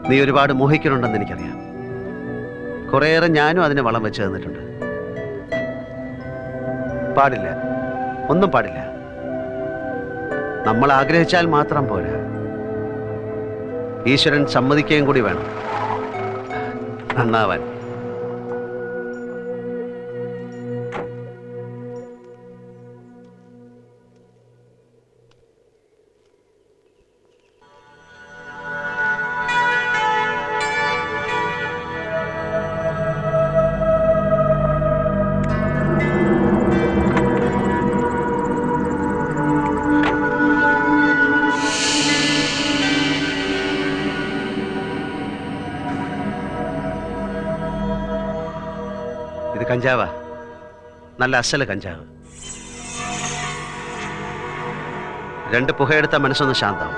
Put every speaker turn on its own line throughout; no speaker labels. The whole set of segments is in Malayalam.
നീ ഒരുപാട് മോഹിക്കുന്നുണ്ടെന്ന് എനിക്കറിയാം. കുറേയേറെ ഞാനും അതിന് വളം വെച്ച് തന്നിട്ടുണ്ട്. പാടില്ല, ഒന്നും പാടില്ല. നമ്മൾ ആഗ്രഹിച്ചാൽ മാത്രം പോരാ, ഈശ്വരൻ സമ്മതിക്കുകയും കൂടി വേണം നന്നാവാൻ. ഇത് കഞ്ചാവാ, നല്ല അസല് കഞ്ചാവ്. 2 പുകയെടുത്ത മനസ്സൊന്ന് ശാന്താവും.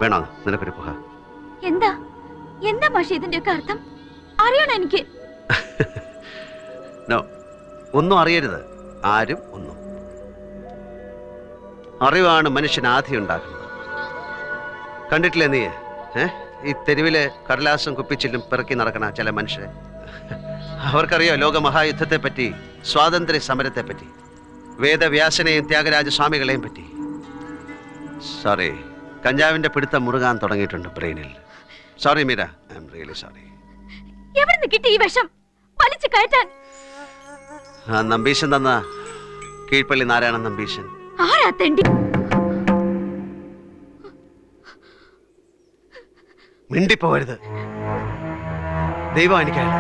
വേണോ നിനക്കൊരു പുക?
എന്താ എന്താ മാഷേ ഇതിന്റെയൊക്കെ അർത്ഥം അറിയണം എനിക്ക്.
നോ, ഒന്നും അറിയരുത്, ആരും ഒന്നും. അറിവാണ് മനുഷ്യൻ ആധി ഉണ്ടാക്കുന്നത്. കണ്ടിട്ടില്ലേ നീ ഈ തെരുവിലെ കടലാസും കുപ്പിച്ചില്ലും പിറക്കി നടക്കണ ചില മനുഷ്യരെ? അവർക്കറിയോ ലോകമഹായുദ്ധത്തെ പറ്റി, സ്വാതന്ത്ര്യ സമരത്തെ പറ്റി, വേദവ്യാസനെയും ത്യാഗരാജ സ്വാമികളെയും പറ്റി. സോറി, കഞ്ചാവിന്റെ പിടുത്തം മുറുകാൻ തുടങ്ങിയിട്ടുണ്ട് ബ്രെയിനിൽ. Sorry Meera, I am really sorry.
എവിടുന്ന് കിട്ടി ഈ വിഷം വലിച്ചു കയറ്റാൻ?
നമ്പീശൻ തന്ന, കീഴ്പള്ളി നാരായണൻ നമ്പീശൻ.
ആരാ തെണ്ടി?
മിണ്ടിപ്പോവരുത്, ദൈവം എനിക്കല്ല.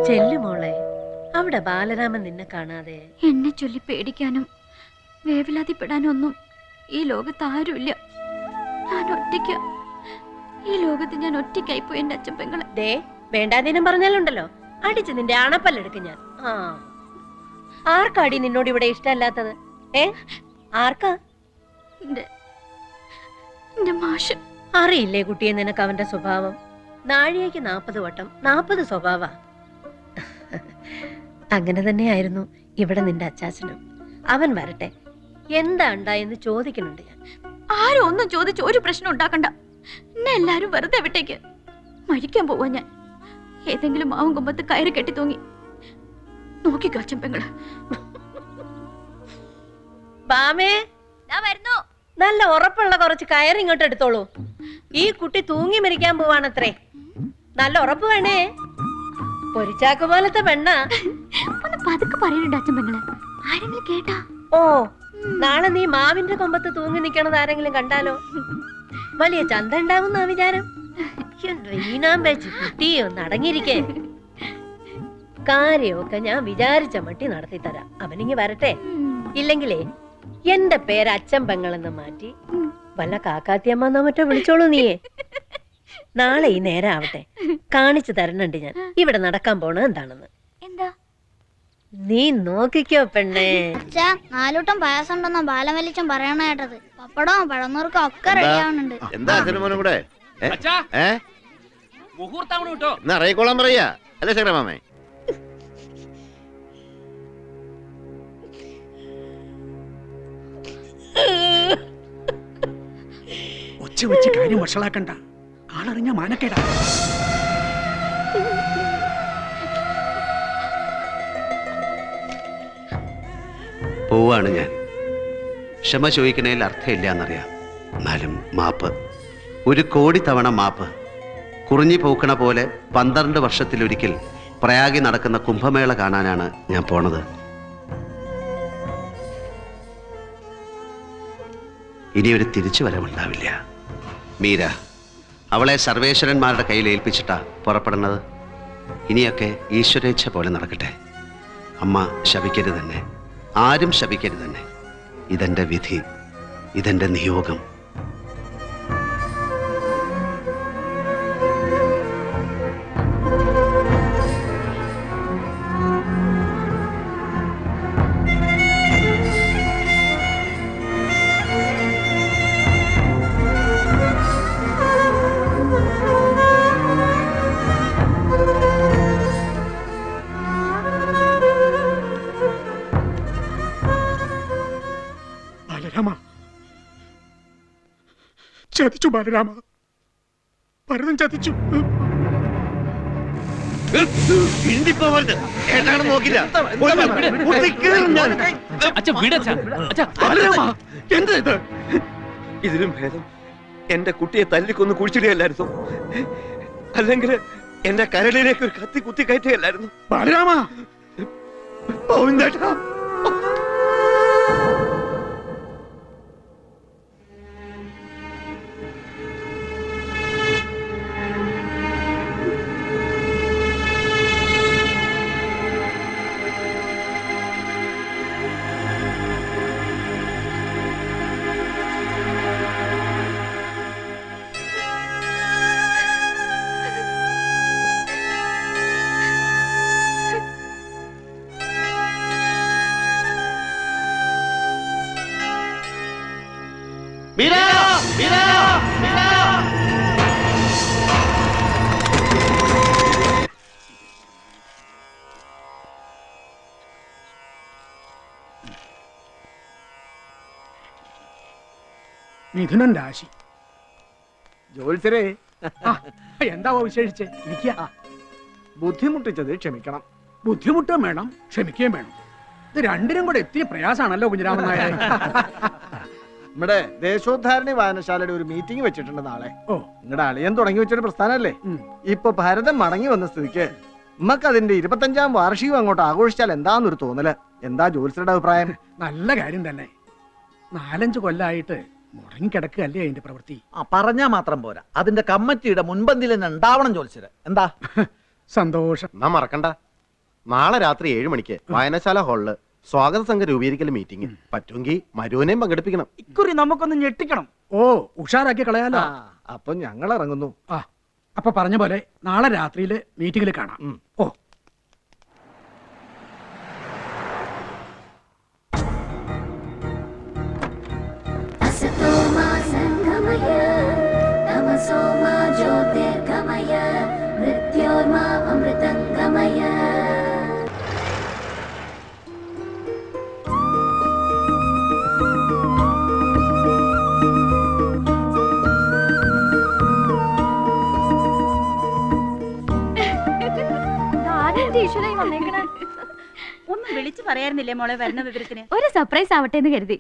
ചെല്ലുമോളെ, അവിടെ ബാലരാമൻ നിന്നെ കാണാതെ.
എന്നെ ചൊല്ലി പേടിക്കാനും വേവലാതിപ്പെടാനും ഒന്നും ഈ ലോകത്ത് ആരുമില്ല. ഞാൻ ഒറ്റയ്ക്ക. ഈ ലോകത്ത് ഞാൻ ഒറ്റയ്ക്കായിപ്പോയി എന്റെ അച്ഛൻ പെങ്ങളെ.
ദേ, വേണ്ടാതീനം പറഞ്ഞാലുണ്ടല്ലോ അടിച്ച് നിന്റെ അണപ്പല്ലെടുക്കും ഞാൻ. ആർക്കാടി നിന്നോട് ഇവിടെ ഇഷ്ടമല്ലാത്തത്? ആർക്കാ?
മാഷ്.
അറിയില്ലേ കുട്ടിയെ നിനക്ക് അവന്റെ സ്വഭാവം? നാഴികയ്ക്ക് 40 വട്ടം 40 സ്വഭാവ. അങ്ങനെ തന്നെയായിരുന്നു ഇവിടെ നിന്റെ അച്ചാച്ചനും. അവൻ വരട്ടെ, എന്താ ഉണ്ടായെന്ന് ചോദിക്കുന്നുണ്ട് ഞാൻ.
ആരും ഒന്നും ചോദിച്ച് ഒരു പ്രശ്നം ഉണ്ടാക്കണ്ട. എന്നെ എല്ലാരും വെറുതെ വിട്ടേക്ക്. മരിക്കാൻ പോവാ ഞാൻ. ഏതെങ്കിലും മാവും കൊമ്പത്ത് കയറി കെട്ടി തൂങ്ങി നോക്കിക്കോ അച്ഛൻ പെങ്ങള്.
ബാമേ, നല്ല ഉറപ്പുള്ള കുറച്ച് കയറി ഇങ്ങോട്ട് എടുത്തോളൂ. ഈ കുട്ടി തൂങ്ങി മരിക്കാൻ പോവാണത്രേ. നല്ല ഉറപ്പ് വേണേ. പൊരിച്ചാക്ക് പോലത്തെ പെണ്ണ.
ഒന്ന് പതുക്കെ പറയുന്നുണ്ട് അച്ഛൻ പെങ്ങള്. ആരെങ്കിലും കേട്ടാ?
ഓ, നാളെ നീ മാവിന്റെ കൊമ്പത്ത് തൂങ്ങി നിക്കണത് ആരെങ്കിലും കണ്ടാലോ? വലിയ ചന്ത ഉണ്ടാവുന്ന വിചാരം. കുട്ടിയോ നടങ്ങിയിരിക്കേ. കാര്യമൊക്കെ ഞാൻ വിചാരിച്ച മട്ടി നടത്തി തരാം. അവനിങ്ങി വരട്ടെ. ഇല്ലെങ്കിലേ എന്റെ പേര് അച്ഛൻ പെങ്ങളെന്ന് മാറ്റി വല്ല കാക്കാത്തിയമ്മ മറ്റോ വിളിച്ചോളൂ നീയെ. നാളെ ഈ നേരം ആവട്ടെ, കാണിച്ചു തരണുണ്ട് ഞാൻ ഇവിടെ നടക്കാൻ പോണ എന്താണെന്ന്.
എന്താ?
നീ നോക്കിക്കോ പെണ്ണേ.
4 പായസം ഉണ്ടെന്ന ബാലമലിച്ചൻ പറയണ കേട്ടത്. പപ്പടവും പഴമുറുക്കും ഒക്കെ റെഡിയാവുന്നുണ്ട്.
എന്താ അച്ഛനും കൂടെ അറിയിക്കോളാൻ പറയാ അല്ലേ ശങ്കരമാമേ?
ഒച്ച വെച്ച് കാര്യം വഷളാക്കണ്ട. ആളറിഞ്ഞ മാനക്കേടാ.
പോവാണ് ഞാൻ. ക്ഷമ ചോദിക്കണേൽ അർത്ഥമില്ല എന്നറിയാം. എന്നാലും മാപ്പ്, 1 കോടി തവണ മാപ്പ്. കുറിഞ്ഞി പൂക്കണ പോലെ 12 വർഷത്തിലൊരിക്കൽ പ്രയാഗി നടക്കുന്ന കുംഭമേള കാണാനാണ് ഞാൻ പോണത്. ഇനിയൊരു തിരിച്ചു വരവുണ്ടാവില്ല. മീര, അവളെ സർവേശ്വരന്മാരുടെ കയ്യിൽ ഏൽപ്പിച്ചിട്ടാ പുറപ്പെടുന്നത്. ഇനിയൊക്കെ ഈശ്വരേച്ഛ പോലെ നടക്കട്ടെ. അമ്മ ശപിക്കരുത് തന്നെ, ആരും ശപിക്കരുത് തന്നെ. ഇതെന്റെ വിധി, ഇതെന്റെ നിയോഗം.
ബാലരാമ, ചതിച്ചു ബാലരാമ, ഭരതൻ ചതിച്ചു. ബാലരാമ, എന്താ ഇത്?
ഇതിലും ഭേദം എന്റെ കുട്ടിയെ തല്ലിക്കൊന്ന് കുഴിച്ചിടുകയല്ലായിരുന്നു, അല്ലെങ്കിൽ എന്റെ കരളിലേക്ക് ഒരു കത്തി കുത്തി കയറ്റുകയല്ലായിരുന്നു.
ബാലരാമ,
ഗോവിന്ദേട്ടാ,
മിഥുനൻ രാശി.
ജോത്സരേ,
എന്താവോ വിശേഷിച്ച്? ഇരിക്കുക.
ബുദ്ധിമുട്ടിച്ചത് ക്ഷമിക്കണം.
ബുദ്ധിമുട്ടും വേണം, ക്ഷമിക്കുകയും വേണം. ഇത് രണ്ടിനും കൂടെ എത്തിയ പ്രയാസാണല്ലോ കുഞ്ഞിരാമൻ നായർ.
നമ്മുടെ ദേശോദ്ധാരണി വായനശാലയുടെ ഒരു മീറ്റിംഗ് വെച്ചിട്ടുണ്ട് നാളെ.
ഓ,
നിങ്ങളുടെ അളിയൻ തുടങ്ങി വെച്ചൊരു പ്രസ്ഥാനല്ലേ.
ഉം.
ഇപ്പൊ ഭരതൻ മടങ്ങി വന്ന സ്ഥിതിക്ക് നമുക്ക് അതിന്റെ 25ാം വാർഷികം അങ്ങോട്ട് ആഘോഷിച്ചാൽ എന്താന്നൊരു തോന്നല്. എന്താ ജോത്സരുടെ അഭിപ്രായം?
നല്ല കാര്യം തന്നെ. 4-5 കൊല്ലായിട്ട് മുടങ്ങിക്കിടക്കുകയല്ലേ അതിന്റെ പ്രവൃത്തി.
പറഞ്ഞാ മാത്രം പോരാ, അതിന്റെ കമ്മിറ്റിയുടെ മുൻപന്തിയിൽ തന്നെ ഉണ്ടാവണം ജോത്സ്യര്. എന്താ?
സന്തോഷം.
നാ മറക്കണ്ട, നാളെ രാത്രി 7 മണിക്ക് വായനശാല ഹാളില് സ്വാഗത സംഘം രൂപീകരിക്കൽ മീറ്റിംഗ്. പറ്റുമെങ്കിൽ മരുവിനെയും പങ്കെടുപ്പിക്കണം.
ഇക്കുറി നമുക്കൊന്ന് ഞെട്ടിക്കണം.
ഓ, ഉഷാറാക്കി കളയാലോ.
അപ്പൊ ഞങ്ങൾ ഇറങ്ങുന്നു.
അപ്പൊ പറഞ്ഞ പോലെ നാളെ രാത്രിയില് മീറ്റിംഗിൽ കാണാം. ഓ,
ഒന്നും വിളിച്ചു പറയാറുന്നില്ലേ മോളെ വരുന്ന വിവരത്തിന്?
ഒരു സർപ്രൈസ് ആവട്ടെ എന്ന് കരുതി.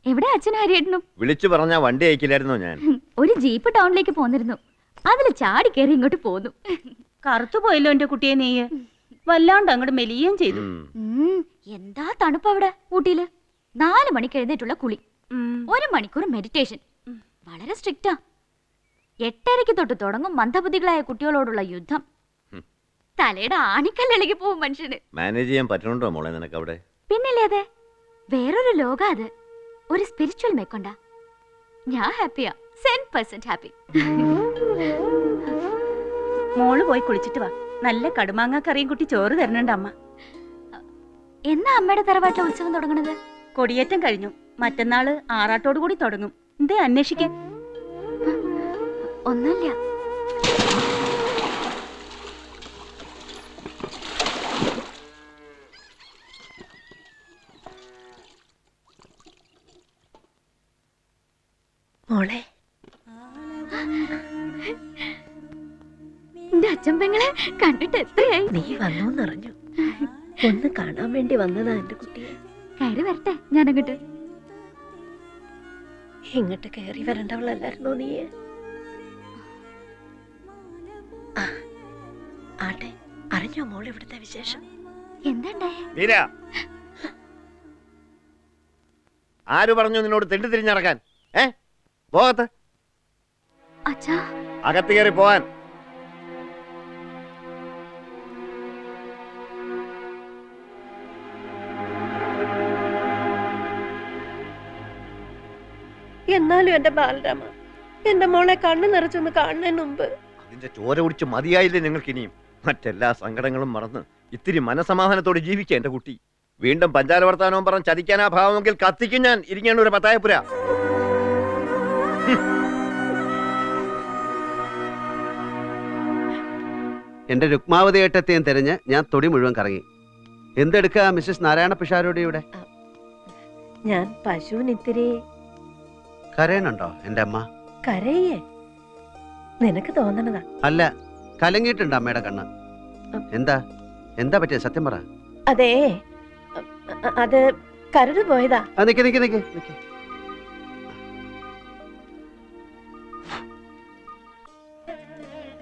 എവിടെ അച്ഛനും ഹരിയേട്ടനും?
വിളിച്ചു പറഞ്ഞാ വണ്ടി അയക്കില്ലായിരുന്നോ ഞാൻ?
ഒരു ജീപ്പ് ടൗണിലേക്ക് പോന്നിരുന്നു. അതിൽ ചാടി കയറി ഇങ്ങോട്ട് പോന്നു.
കറുത്തു പോയല്ലോ എന്റെ കുട്ടിയെ നീ. വല്ലാണ്ട് അങ്ങോട്ട് മെലിയുകയും ചെയ്തു.
എന്താ തണുപ്പ് അവിടെ ഊട്ടിയില്. 4 മണിക്ക് എഴുന്നേറ്റുള്ള കുളി, 1 മണിക്കൂർ മെഡിറ്റേഷൻ. വളരെ സ്ട്രിക്റ്റാ. 8:30 തൊട്ട് തുടങ്ങും മന്ദബുദ്ധികളായ കുട്ടികളോടുള്ള യുദ്ധം. തലയുടെ ആണിക്കല്ലിളകി പോവും മനുഷ്യന്.
മാനേജ് ചെയ്യാൻ പറ്റുന്നുണ്ടോ മോളെ നിനക്ക് അവിടെ?
പിന്നില്ലേ, അതെ, വേറൊരു ലോകം അത്. ഒരു സ്പിരിച്വൽ മേക്കൊണ്ട. ഞാൻ ഹാപ്പിയാ, 100% ഹാപ്പി.
മോള് പോയി കുളിച്ചിട്ട് വാ. നല്ല കടുമാങ്ങ കറിയും കുട്ടി ചോറ് തരണുണ്ട് അമ്മ.
എന്നാ അമ്മയുടെ തറവാട്ടിലെ ഉത്സവം തുടങ്ങണത്?
കൊടിയേറ്റം കഴിഞ്ഞു. മറ്റന്നാള് ആറാട്ടോടു കൂടി തുടങ്ങും. എന്തേ അന്വേഷിക്കാൻ?
ഒന്നുമില്ല.
മോളെ,
എന്റെ അച്ഛൻ പെങ്ങളെ കണ്ടിട്ട് എത്രയായി?
നീ വന്നോന്നറിഞ്ഞു. ഒന്ന് കാണാൻ വേണ്ടി വന്നതാ എന്റെ കുട്ടിയെ.
കയറി വരട്ടെ ഞാൻ അങ്ങോട്ട്.
ഇങ്ങോട്ട് കയറി വരണ്ടവളല്ലായിരുന്നോ നീ? ആട്ടെ, അറിഞ്ഞോ മോൾ ഇവിടുത്തെ വിശേഷം?
എന്താ?
ആര് പറഞ്ഞു നിന്നോട് തെണ്ടി തിരിഞ്ഞിറക്കാൻ? പോകത്ത്
അച്ഛാ,
അകത്ത് കയറി പോവാൻ.
എന്നാലും എന്റെ ബാലരാമ, എന്റെ മോളെ കണ്ണു നിറച്ചൊന്ന് കാണുന്നതിന് മുമ്പ്.
അതിന്റെ ചോര കുടിച്ച് മതിയായില്ലേ നിങ്ങൾക്ക് ഇനിയും? മറ്റെല്ലാ സങ്കടങ്ങളും മറന്ന് ഇത്തിരി മനസമാധാനത്തോടെ ജീവിക്കുക എന്റെ കുട്ടി. വീണ്ടും പഞ്ചാര വർത്താനവും പറഞ്ഞ് ചതിക്കാനാ ഭാവമെങ്കിൽ കത്തിക്കും ഞാൻ ഇരിങ്ങാണ് ഒരു പത്തായപ്പുര.
എന്റെ രുക്മാവതി ഏട്ടത്തെയും തിരഞ്ഞ് ഞാൻ തൊടി മുഴുവൻ കറങ്ങി. എന്തെടുക്കുക മിസ്സസ് നാരായണ പിഷാരോടി ഇവിടെ?
ഞാൻ പശുവിന് ഇത്തിരി
കരയണുണ്ടോ എൻ്റെ അമ്മ?
കരയേ? നിനക്ക് തോന്നണതാ.
അല്ല, കലങ്ങിയിട്ടുണ്ട് അമ്മയുടെ കണ്ണ്. എന്താ എന്താ പറ്റിയ സത്യം പറ.
അതേ, അത് കരട് പോയതാ.
നിക്ക് നിക്ക് നിക്ക് നിക്ക്.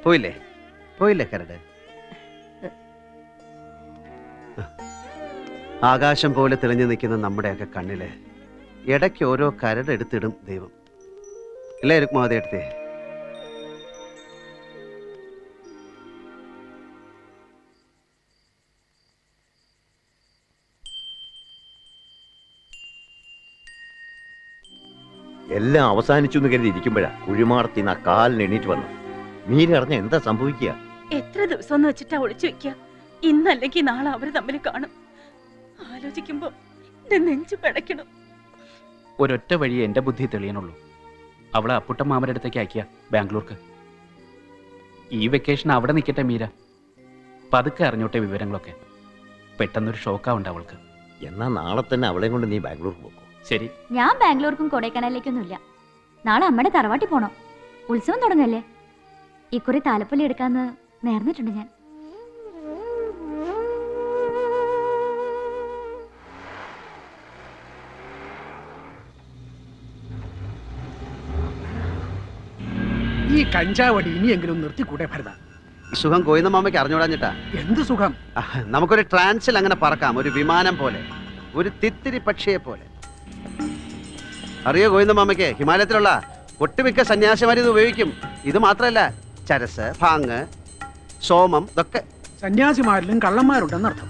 പോയില്ലേ പോയില്ലേ കരട്? ആകാശം പോലെ തെളിഞ്ഞു നിൽക്കുന്ന നമ്മുടെയൊക്കെ കണ്ണില് ഇടയ്ക്ക് ഓരോ കരട് എടുത്തിടും ദൈവം. ഇല്ലേ രുക്മാവതി എടുത്തേ?
എല്ലാം അവസാനിച്ചു എന്ന് കരുതി ഇരിക്കുമ്പോഴാ കുഴിമാടത്തിന്ന് ആ കാലിന് എണീറ്റ് വന്നു. മീര അറിഞ്ഞ എന്താ സംഭവിക്കുക?
എത്ര ദിവസം ഒന്ന് വെച്ചിട്ടാ ഒളിച്ചു വെക്കുക. ഇന്നല്ലെങ്കിൽ നാളെ അവര് തമ്മിൽ കാണും. ആലോചിക്കുമ്പോ എന്റെ നെഞ്ചു പിടയ്ക്കണം.
ഒരൊറ്റ വഴി എന്റെ ബുദ്ധി തെളിയണുള്ളൂ. അവളെ അപ്പുട്ട മാമന്റെ അടുത്തേക്ക് അയക്കുക, ബാംഗ്ലൂർക്ക്. ഈ വെക്കേഷൻ അവിടെ നിൽക്കട്ടെ മീര. പതുക്കെ അറിഞ്ഞോട്ടെ വിവരങ്ങളൊക്കെ. പെട്ടെന്നൊരു ഷോക്കാവുണ്ട് അവൾക്ക്.
എന്നാ നാളെ തന്നെ അവളെ കൊണ്ട് നീ ബാംഗ്ലൂർ പോകും.
ശരി.
ഞാൻ ബാംഗ്ലൂർക്കും കൊടൈക്കനാലിലേക്കൊന്നുമില്ല. നാളെ അമ്മയുടെ തറവാട്ടി പോണം. ഉത്സവം തുടങ്ങല്ലേ. ഇക്കുറി താലപ്പൊലി എടുക്കാന്ന് നേർന്നിട്ടുണ്ട് ഞാൻ.
ഈ കഞ്ചാവടി ഇനിയെങ്കിലും നിർത്തിക്കൂടെ ഭരത?
സുഖം കോയിന്ന മാമയ്ക്ക് അറിഞ്ഞുകൂടാഞ്ഞിട്ടാ.
എന്ത് സുഖം!
നമുക്കൊരു ട്രാൻസിൽ അങ്ങനെ പറക്കാം, ഒരു വിമാനം പോലെ, ഒരു തിത്തിരി പക്ഷിയെ പോലെ. അറിയോ ഗോവിന്ദ മാമയ്ക്ക് ഹിമാലയത്തിലുള്ള ഒട്ടുമിക്ക സന്യാസിമാർ ഇത് ഉപയോഗിക്കും. ഇത് മാത്രമല്ല, ചരസ്, ഭാങ്, സോമം ഇതൊക്കെ.
സന്യാസിമാരിലും കള്ളന്മാരുണ്ടെന്നർത്ഥം.